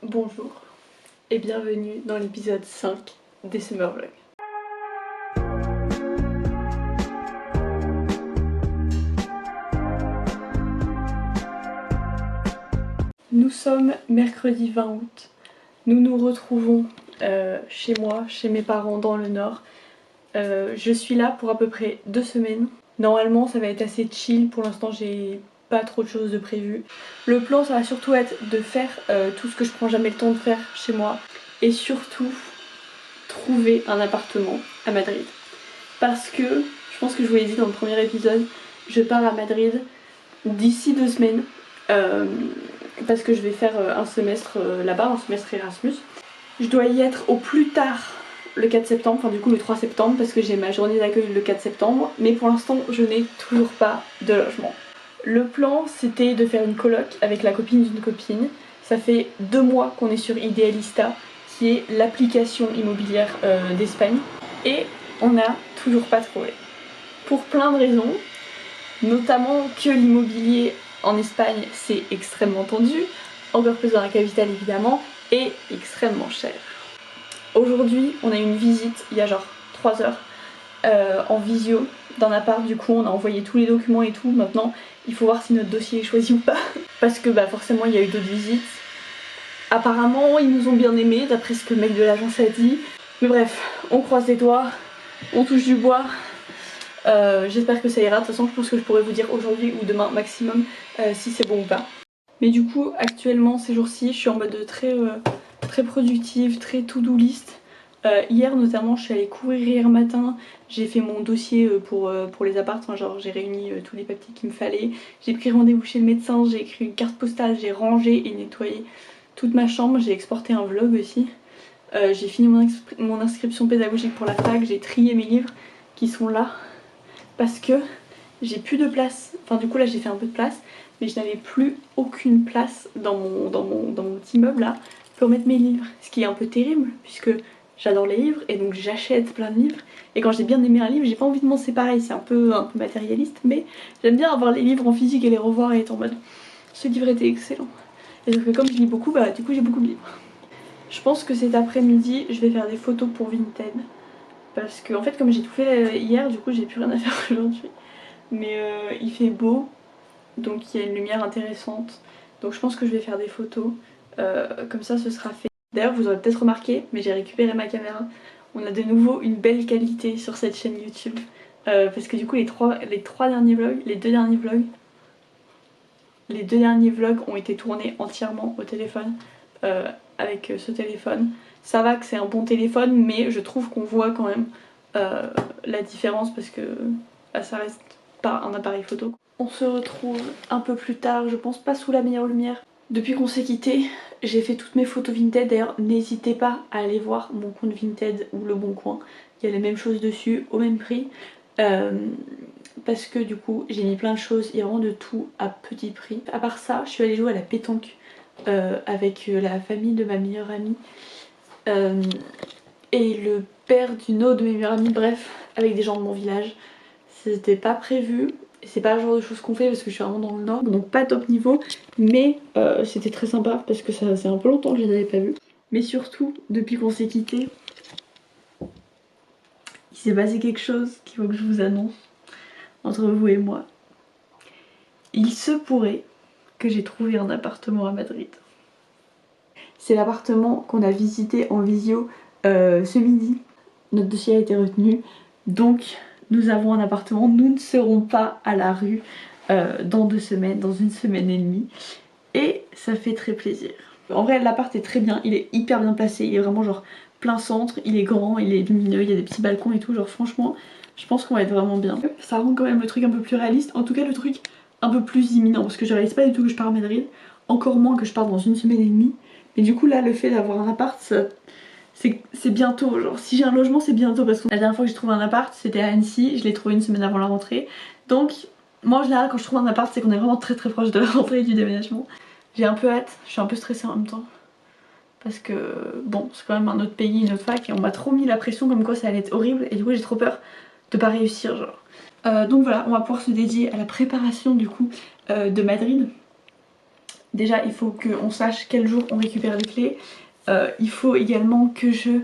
Bonjour et bienvenue dans l'épisode 5 des Summer Vlogs. Nous sommes mercredi 20 août. Nous nous retrouvons chez moi, chez mes parents dans le nord. Je suis là pour à peu près 2 semaines. Normalement ça va être assez chill, pour l'instant j'ai pas trop de choses de prévues. Le plan ça va surtout être de faire tout ce que je prends jamais le temps de faire chez moi. Et surtout trouver un appartement à Madrid. Parce que, je pense que je vous l'ai dit dans le premier épisode, je pars à Madrid d'ici 2 semaines. Parce que je vais faire un semestre là-bas, un semestre Erasmus. Je dois y être au plus tard le 4 septembre, enfin du coup le 3 septembre parce que j'ai ma journée d'accueil le 4 septembre, mais pour l'instant je n'ai toujours pas de logement. Le plan c'était de faire une coloc avec la copine d'une copine. Ça fait 2 mois qu'on est sur Idealista, qui est l'application immobilière d'Espagne, et on n'a toujours pas trouvé. Pour plein de raisons, notamment que l'immobilier en Espagne c'est extrêmement tendu, encore plus dans la capitale évidemment, et extrêmement cher. Aujourd'hui on a eu une visite il y a genre 3 heures en visio d'un appart, du coup on a envoyé tous les documents et tout. Maintenant il faut voir si notre dossier est choisi ou pas parce que forcément il y a eu d'autres visites. Apparemment ils nous ont bien aimés d'après ce que le mec de l'agence a dit, mais bref, on croise les doigts, on touche du bois. J'espère que ça ira. De toute façon je pense que je pourrais vous dire aujourd'hui ou demain maximum si c'est bon ou pas. Mais du coup actuellement ces jours-ci je suis en mode très productive, très to-do list. Hier notamment je suis allée courir hier matin, j'ai fait mon dossier pour les apparts, enfin, genre j'ai réuni tous les papiers qu'il me fallait, j'ai pris rendez-vous chez le médecin, j'ai écrit une carte postale, j'ai rangé et nettoyé toute ma chambre, j'ai exporté un vlog aussi. J'ai fini mon inscription pédagogique pour la fac, j'ai trié mes livres qui sont là parce que j'ai plus de place. Enfin du coup là j'ai fait un peu de place, mais je n'avais plus aucune place dans mon petit immeuble là pour mettre mes livres, ce qui est un peu terrible puisque j'adore les livres et donc j'achète plein de livres, et quand j'ai bien aimé un livre j'ai pas envie de m'en séparer. C'est un peu matérialiste, mais j'aime bien avoir les livres en physique et les revoir et être en mode ce livre était excellent. Et donc comme je lis beaucoup, du coup j'ai beaucoup de livres. Je pense que cet après-midi je vais faire des photos pour Vinted, parce que en fait comme j'ai tout fait hier, du coup j'ai plus rien à faire aujourd'hui. Mais il fait beau, donc il y a une lumière intéressante, donc je pense que je vais faire des photos, comme ça ce sera fait. D'ailleurs vous aurez peut-être remarqué, mais j'ai récupéré ma caméra. On a de nouveau une belle qualité sur cette chaîne YouTube, parce que du coup les trois derniers vlogs, les deux derniers vlogs ont été tournés entièrement au téléphone, avec ce téléphone. Ça va que c'est un bon téléphone, mais je trouve qu'on voit quand même la différence parce que ça reste pas un appareil photo. On se retrouve un peu plus tard, je pense pas sous la meilleure lumière. Depuis qu'on s'est quitté, j'ai fait toutes mes photos Vinted. D'ailleurs n'hésitez pas à aller voir mon compte Vinted ou Le Bon Coin, il y a les mêmes choses dessus au même prix, parce que du coup j'ai mis plein de choses, il y a vraiment de tout à petit prix. À part ça, je suis allée jouer à la pétanque avec la famille de ma meilleure amie et le père d'une autre de mes meilleures amies, bref, avec des gens de mon village. C'était pas prévu, c'est pas le genre de choses qu'on fait parce que je suis vraiment dans le nord, donc pas top niveau, mais c'était très sympa parce que ça faisait un peu longtemps que je les avais pas vus. Mais surtout, depuis qu'on s'est quitté, il s'est passé quelque chose qu'il faut que je vous annonce entre vous et moi. Il se pourrait que j'ai trouvé un appartement à Madrid. C'est l'appartement qu'on a visité en visio ce midi. Notre dossier a été retenu, donc nous avons un appartement. Nous ne serons pas à la rue dans 2 semaines, dans 1 semaine et demie, et ça fait très plaisir. En vrai l'appart est très bien, il est hyper bien placé, il est vraiment genre plein centre, il est grand, il est lumineux, il y a des petits balcons et tout, genre franchement je pense qu'on va être vraiment bien. Ça rend quand même le truc un peu plus réaliste, en tout cas le truc un peu plus imminent, parce que je réalise pas du tout que je pars à Madrid, encore moins que je pars dans 1 semaine et demie. Mais du coup là le fait d'avoir un appart, c'est bientôt, genre si j'ai un logement c'est bientôt, parce que la dernière fois que j'ai trouvé un appart c'était à Annecy, je l'ai trouvé 1 semaine avant la rentrée. Donc moi en général quand je trouve un appart c'est qu'on est vraiment très proche de la rentrée et du déménagement. J'ai un peu hâte, je suis un peu stressée en même temps, parce que bon c'est quand même un autre pays, une autre fac, et on m'a trop mis la pression comme quoi ça allait être horrible, et du coup j'ai trop peur de pas réussir genre. Donc voilà, on va pouvoir se dédier à la préparation du coup de Madrid. Déjà il faut qu'on sache quel jour on récupère les clés. Il faut également que je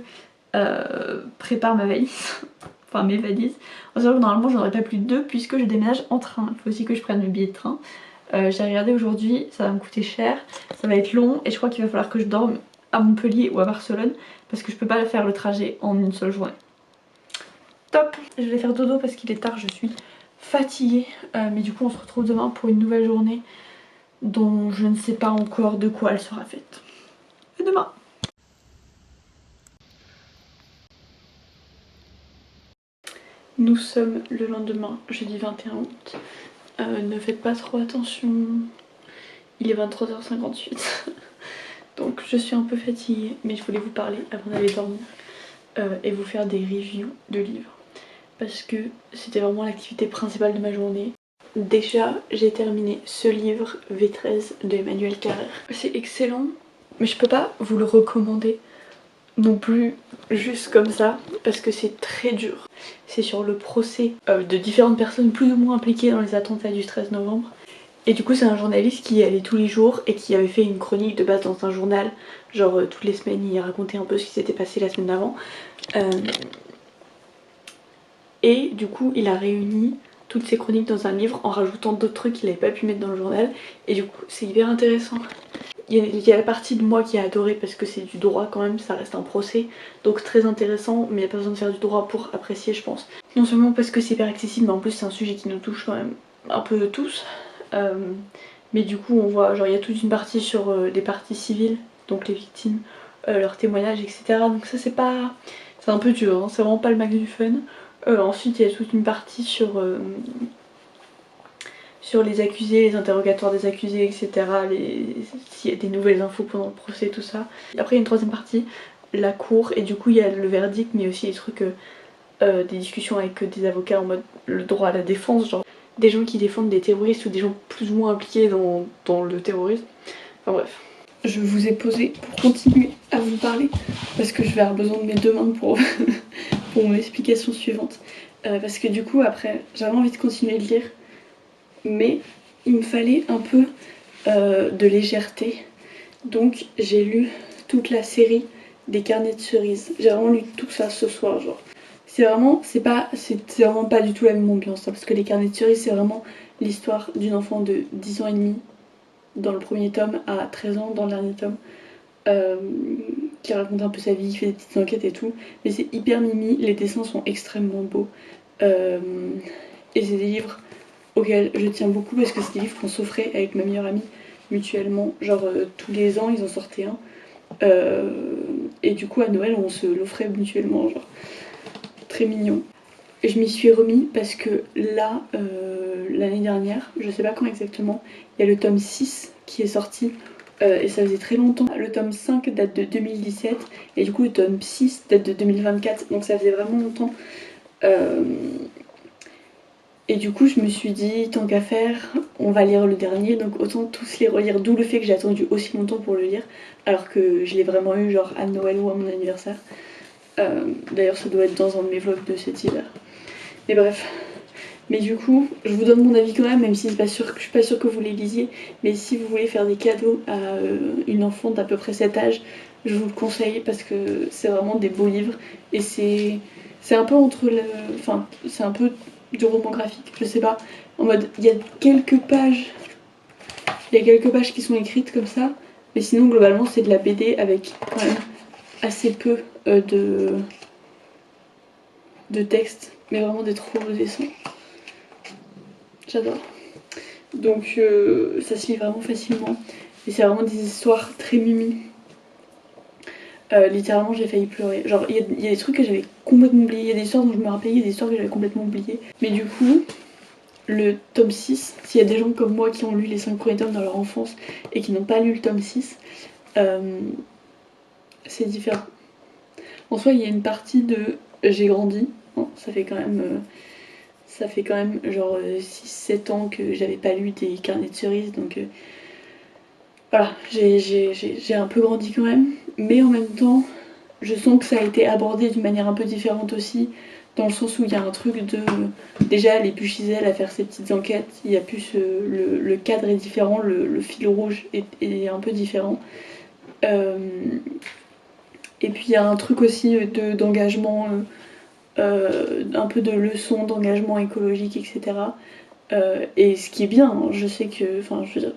prépare ma valise, enfin mes valises. En sachant que normalement j'en aurai pas plus de 2 puisque je déménage en train. Il faut aussi que je prenne mes billets de train. J'ai regardé aujourd'hui, ça va me coûter cher, ça va être long et je crois qu'il va falloir que je dorme à Montpellier ou à Barcelone parce que je peux pas faire le trajet en une seule journée. Top! Je vais faire dodo parce qu'il est tard, je suis fatiguée. Mais du coup on se retrouve demain pour une nouvelle journée dont je ne sais pas encore de quoi elle sera faite. À demain! Nous sommes le lendemain, jeudi 21 août. Ne faites pas trop attention, il est 23h58. Donc je suis un peu fatiguée, mais je voulais vous parler avant d'aller dormir et vous faire des reviews de livres. Parce que c'était vraiment l'activité principale de ma journée. Déjà, j'ai terminé ce livre V13 de Emmanuel Carrère. C'est excellent, mais je peux pas vous le recommander non plus juste comme ça parce que c'est très dur. C'est sur le procès de différentes personnes plus ou moins impliquées dans les attentats du 13 novembre. Et du coup c'est un journaliste qui y allait tous les jours et qui avait fait une chronique de base dans un journal. Genre toutes les semaines il racontait un peu ce qui s'était passé la semaine d'avant. Et du coup il a réuni toutes ces chroniques dans un livre en rajoutant d'autres trucs qu'il n'avait pas pu mettre dans le journal. Et du coup c'est hyper intéressant. Il y a la partie de moi qui a adoré parce que c'est du droit quand même, ça reste un procès. Donc très intéressant, mais il n'y a pas besoin de faire du droit pour apprécier je pense. Non seulement parce que c'est hyper accessible, mais en plus c'est un sujet qui nous touche quand même un peu tous. Mais du coup on voit, genre il y a toute une partie sur les parties civiles, donc les victimes, leurs témoignages, etc. Donc ça c'est pas... c'est un peu dur, hein, c'est vraiment pas le max du fun. Ensuite il y a toute une partie sur les accusés, les interrogatoires des accusés, etc. S'il y a des nouvelles infos pendant le procès, tout ça. Après il y a une troisième partie, la cour, et du coup il y a le verdict, mais aussi des trucs, des discussions avec des avocats en mode le droit à la défense, genre des gens qui défendent des terroristes ou des gens plus ou moins impliqués dans le terrorisme. Enfin bref. Je vous ai posé pour continuer à vous parler parce que je vais avoir besoin de mes deux mains pour, pour mon explication suivante. Parce que du coup après j'avais envie de continuer de lire, mais il me fallait un peu de légèreté. Donc j'ai lu toute la série des carnets de cerises. J'ai vraiment lu tout ça ce soir, genre. C'est vraiment pas du tout la même ambiance, hein, parce que les carnets de cerises c'est vraiment l'histoire d'une enfant de 10 ans et demi dans le premier tome à 13 ans dans le dernier tome, qui raconte un peu sa vie, qui fait des petites enquêtes et tout. Mais c'est hyper mimi, les dessins sont extrêmement beaux. Et c'est des livres auxquels je tiens beaucoup parce que c'est des livres qu'on s'offrait avec ma meilleure amie mutuellement. Genre tous les ans ils en sortaient un. Et du coup à Noël on se l'offrait mutuellement, genre très mignon. Et je m'y suis remis parce que là, l'année dernière, je sais pas quand exactement, il y a le tome 6 qui est sorti et ça faisait très longtemps. Le tome 5 date de 2017 et du coup le tome 6 date de 2024, donc ça faisait vraiment longtemps. Et du coup je me suis dit, tant qu'à faire, on va lire le dernier, donc autant tous les relire, d'où le fait que j'ai attendu aussi longtemps pour le lire, alors que je l'ai vraiment eu genre à Noël ou à mon anniversaire. D'ailleurs ça doit être dans un de mes vlogs de cet hiver. Mais bref. Mais du coup, je vous donne mon avis quand même si je suis pas sûre que vous les lisiez. Mais si vous voulez faire des cadeaux à une enfant d'à peu près cet âge, je vous le conseille parce que c'est vraiment des beaux livres. Et c'est un peu entre le... Enfin, c'est un peu du roman graphique, je sais pas. En mode, il y a quelques pages qui sont écrites comme ça. Mais sinon, globalement, c'est de la BD avec quand même assez peu de texte. Mais vraiment des trop beaux dessins. J'adore. Donc ça se lit vraiment facilement. Et c'est vraiment des histoires très mimi. Littéralement j'ai failli pleurer. Genre il y a des trucs que j'avais complètement oubliés. Il y a des histoires dont je me rappelais, il y a des histoires que j'avais complètement oubliées. Mais du coup, le tome 6, s'il y a des gens comme moi qui ont lu les 5 premiers tomes dans leur enfance et qui n'ont pas lu le tome 6, c'est différent. En soi il y a une partie de j'ai grandi. Hein, ça fait quand même genre 6-7 ans que j'avais pas lu des carnets de cerises, donc voilà, j'ai un peu grandi quand même. Mais en même temps, je sens que ça a été abordé d'une manière un peu différente aussi. dans le sens où il y a un truc de... Déjà les Puchisel à faire ces petites enquêtes, il y a plus le cadre est différent, le fil rouge est un peu différent. Et puis il y a un truc aussi d'engagement, un peu de leçon d'engagement écologique, etc. Et ce qui est bien, hein, je sais que, enfin, je veux dire,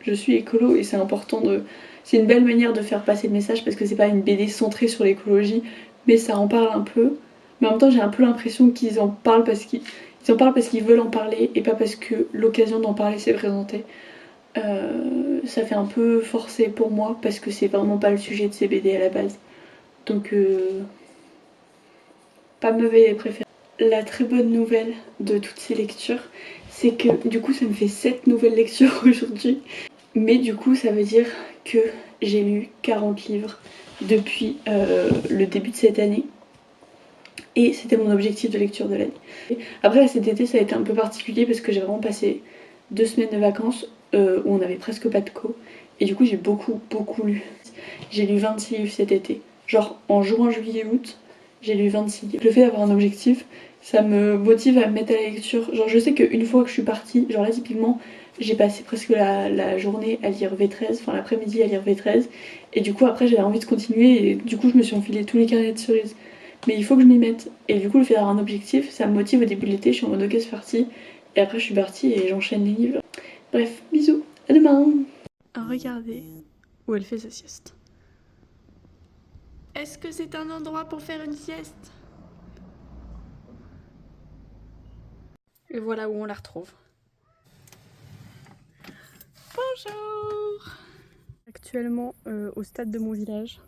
je suis écolo et c'est important de... C'est une belle manière de faire passer le message parce que c'est pas une BD centrée sur l'écologie, mais ça en parle un peu. Mais en même temps, j'ai un peu l'impression qu'ils en parlent parce qu'ils veulent en parler et pas parce que l'occasion d'en parler s'est présentée. Ça fait un peu forcé pour moi parce que c'est vraiment pas le sujet de ces BD à la base. Donc, pas mauvais préféré. La très bonne nouvelle de toutes ces lectures, c'est que du coup ça me fait 7 nouvelles lectures aujourd'hui. Mais du coup ça veut dire que j'ai lu 40 livres depuis le début de cette année. Et c'était mon objectif de lecture de l'année. Après cet été ça a été un peu particulier parce que j'ai vraiment passé 2 semaines de vacances où on avait presque pas de cours. Et du coup j'ai beaucoup lu. J'ai lu 26 livres cet été. Genre en juin, juillet, août, j'ai lu 26 livres. Le fait d'avoir un objectif, ça me motive à me mettre à la lecture. Genre je sais qu'une fois que je suis partie, genre là typiquement, j'ai passé presque la journée à lire V13, enfin l'après-midi à lire V13. Et du coup après j'avais envie de continuer et du coup je me suis enfilé tous les carnets de cerises. Mais il faut que je m'y mette. Et du coup le fait d'avoir un objectif, ça me motive au début de l'été, je suis en mode ok c'est parti. Et après je suis partie et j'enchaîne les livres. Bref, bisous, à demain. Regardez où elle fait sa sieste. Est-ce que c'est un endroit pour faire une sieste? Et voilà où on la retrouve. Bonjour! Actuellement au stade de mon village,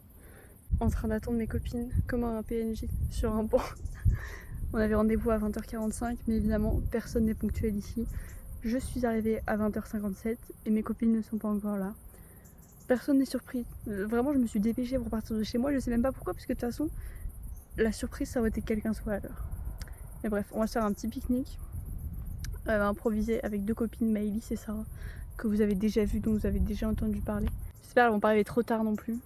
en train d'attendre mes copines comme un PNJ sur un banc. On avait rendez-vous à 20h45, mais évidemment personne n'est ponctuel ici. Je suis arrivée à 20h57 et mes copines ne sont pas encore là. Personne n'est surpris. Vraiment, je me suis dépêchée pour partir de chez moi. Je sais même pas pourquoi, parce que de toute façon, la surprise, ça aurait été que quelqu'un soit à l'heure. Mais bref, on va se faire un petit pique-nique improvisé avec 2 copines, Maëlys et Sarah, que vous avez déjà vues, dont vous avez déjà entendu parler. J'espère qu'elles vont pas arriver trop tard non plus.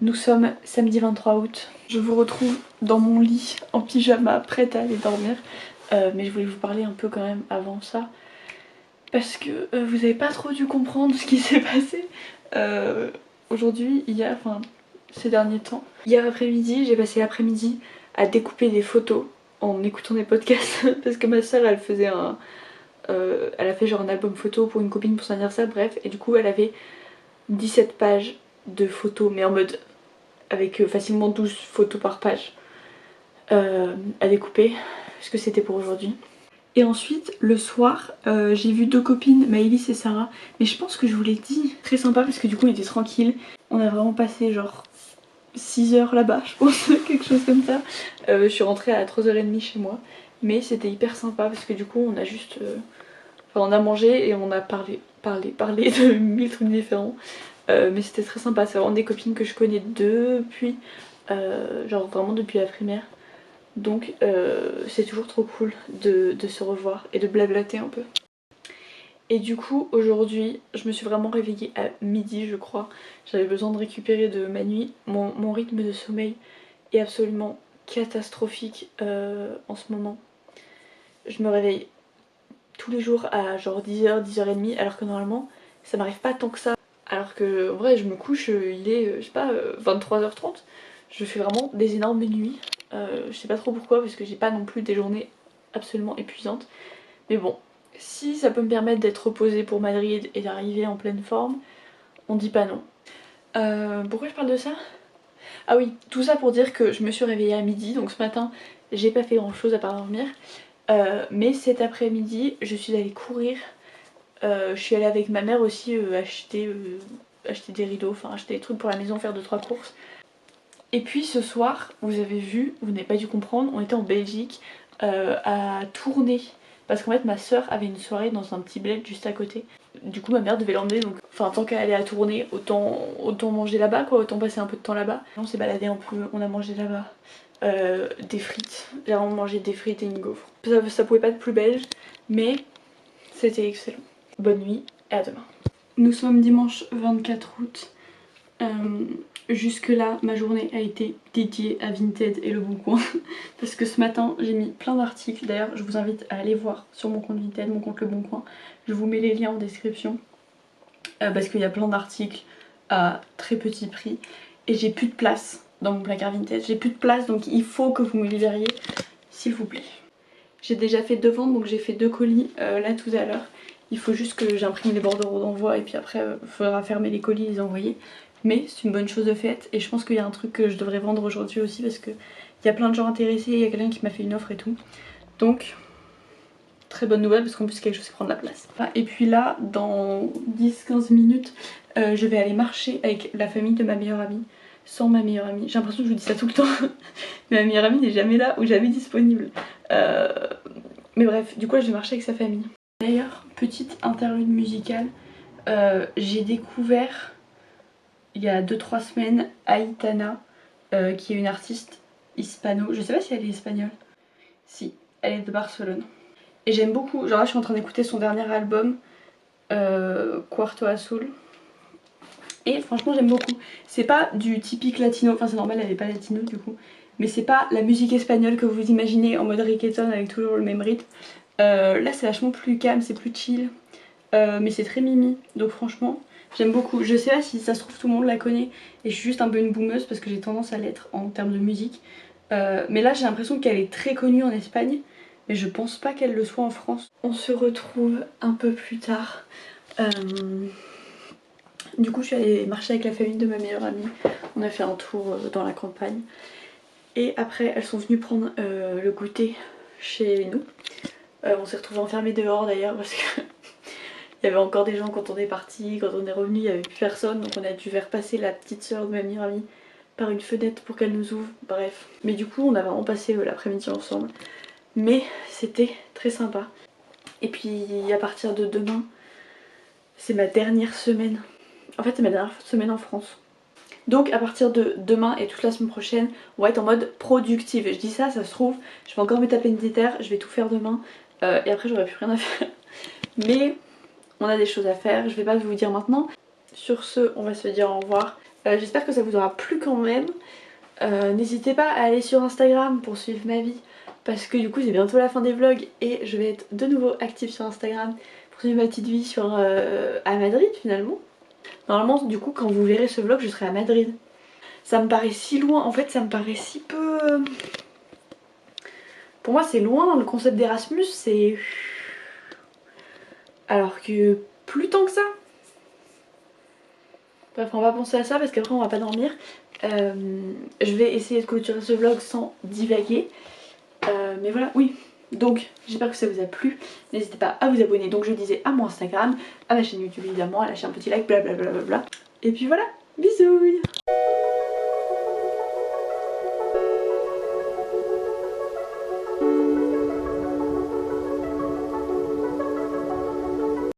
Nous sommes samedi 23 août. Je vous retrouve dans mon lit en pyjama, prête à aller dormir. Mais je voulais vous parler un peu quand même avant ça. Parce que vous avez pas trop dû comprendre ce qui s'est passé aujourd'hui, hier, enfin ces derniers temps. Hier après-midi, j'ai passé l'après-midi à découper des photos en écoutant des podcasts. Parce que ma soeur elle faisait elle a fait genre un album photo pour une copine pour son anniversaire, bref. Et du coup elle avait 17 pages de photos, mais en mode avec facilement 12 photos par page à découper, parce que c'était pour aujourd'hui. Et ensuite, le soir, j'ai vu 2 copines, Maëlys et Sarah, mais je pense que je vous l'ai dit, très sympa parce que du coup on était tranquille. On a vraiment passé genre 6 heures là-bas, je pense, quelque chose comme ça. Je suis rentrée à 3h30 chez moi, mais c'était hyper sympa parce que du coup on a juste... Enfin on a mangé et on a parlé de 1000 trucs différents. Mais c'était très sympa, c'est vraiment des copines que je connais depuis, genre vraiment depuis la primaire. Donc c'est toujours trop cool de se revoir et de blablater un peu. Et du coup aujourd'hui je me suis vraiment réveillée à midi je crois. J'avais besoin de récupérer de ma nuit. Mon rythme de sommeil est absolument catastrophique en ce moment. Je me réveille tous les jours à genre 10h, 10h30 alors que normalement ça m'arrive pas tant que ça. Alors que en vrai je me couche, il est je sais pas 23h30. Je fais vraiment des énormes nuits. Je sais pas trop pourquoi parce que j'ai pas non plus des journées absolument épuisantes. Mais bon, si ça peut me permettre d'être reposée pour Madrid et d'arriver en pleine forme, on dit pas non. Pourquoi je parle de ça? Ah oui, tout ça pour dire que je me suis réveillée à midi, donc ce matin j'ai pas fait grand chose à part dormir. Mais cet après-midi je suis allée courir. Je suis allée avec ma mère aussi acheter des rideaux, enfin acheter des trucs pour la maison, faire 2-3 courses. Et puis ce soir, vous avez vu, vous n'avez pas dû comprendre, on était en Belgique à tourner parce qu'en fait ma soeur avait une soirée dans un petit bled juste à côté. Du coup ma mère devait l'emmener, donc enfin tant qu'elle allait à tourner, autant manger là-bas quoi, autant passer un peu de temps là-bas. On s'est baladé un peu, on a mangé là-bas des frites, j'ai vraiment mangé des frites et une gaufre. Ça pouvait pas être plus belge, mais c'était excellent. Bonne nuit et à demain. Nous sommes dimanche 24 août. Jusque là ma journée a été dédiée à Vinted et Le Bon Coin parce que ce matin j'ai mis plein d'articles. D'ailleurs je vous invite à aller voir sur mon compte Vinted, mon compte Le Bon Coin. Je vous mets les liens en description parce qu'il y a plein d'articles à très petit prix et j'ai plus de place dans mon placard Vinted. J'ai plus de place, donc il faut que vous me libériez s'il vous plaît. J'ai déjà fait 2 ventes, donc j'ai fait 2 colis là tout à l'heure. Il faut juste que j'imprime les bordereaux d'envoi et puis après il faudra fermer les colis et les envoyer. Mais c'est une bonne chose de faite et je pense qu'il y a un truc que je devrais vendre aujourd'hui aussi parce qu'il y a plein de gens intéressés, il y a quelqu'un qui m'a fait une offre et tout. Donc très bonne nouvelle parce qu'en plus c'est quelque chose qui prend de la place. Et puis là dans 10-15 minutes je vais aller marcher avec la famille de ma meilleure amie. Sans ma meilleure amie, j'ai l'impression que je vous dis ça tout le temps mais ma meilleure amie n'est jamais là ou jamais disponible. Mais bref, du coup je vais marcher avec sa famille. D'ailleurs, petite interlude musicale, j'ai découvert il y a 2-3 semaines Aitana, qui est une artiste hispano, je sais pas si elle est espagnole, si, elle est de Barcelone. Et j'aime beaucoup, genre là je suis en train d'écouter son dernier album, Cuarto Azul. Et franchement j'aime beaucoup. C'est pas du typique latino, enfin c'est normal elle est pas latino du coup. Mais c'est pas la musique espagnole que vous imaginez en mode reggaeton avec toujours le même rythme. Là c'est vachement plus calme, c'est plus chill. Mais c'est très mimi, donc franchement j'aime beaucoup. Je sais pas si ça se trouve tout le monde la connaît et je suis juste un peu une boomeuse parce que j'ai tendance à l'être en termes de musique. Mais là j'ai l'impression qu'elle est très connue en Espagne, mais je pense pas qu'elle le soit en France. On se retrouve un peu plus tard. Du coup je suis allée marcher avec la famille de ma meilleure amie. On a fait un tour dans la campagne. Et après elles sont venues prendre le goûter chez nous. On s'est retrouvés enfermés dehors d'ailleurs parce que il y avait encore des gens quand on est parti, quand on est revenu il n'y avait plus personne. Donc on a dû faire passer la petite soeur de ma meilleure amie par une fenêtre pour qu'elle nous ouvre, bref. Mais du coup on a vraiment passé l'après-midi ensemble. Mais c'était très sympa. Et puis à partir de demain, c'est ma dernière semaine. En fait c'est ma dernière semaine en France. Donc à partir de demain et toute la semaine prochaine, on va être en mode productive. Je dis ça, ça se trouve, je vais encore me taper une déterre, je vais tout faire demain. Et après j'aurai plus rien à faire. Mais on a des choses à faire, je vais pas vous dire maintenant. Sur ce, on va se dire au revoir. J'espère que ça vous aura plu quand même. N'hésitez pas à aller sur Instagram pour suivre ma vie. Parce que du coup c'est bientôt la fin des vlogs et je vais être de nouveau active sur Instagram pour suivre ma petite vie à Madrid finalement. Normalement du coup quand vous verrez ce vlog je serai à Madrid. Ça me paraît si loin, en fait ça me paraît si peu... Pour moi c'est loin, le concept d'Erasmus c'est... Alors que plus tant que ça. Bref on va penser à ça parce qu'après on va pas dormir. Je vais essayer de clôturer ce vlog sans divaguer. Mais voilà, oui. Donc j'espère que ça vous a plu. N'hésitez pas à vous abonner, donc je disais à mon Instagram, à ma chaîne YouTube évidemment, à lâcher un petit like, blablabla. Et puis voilà, bisous.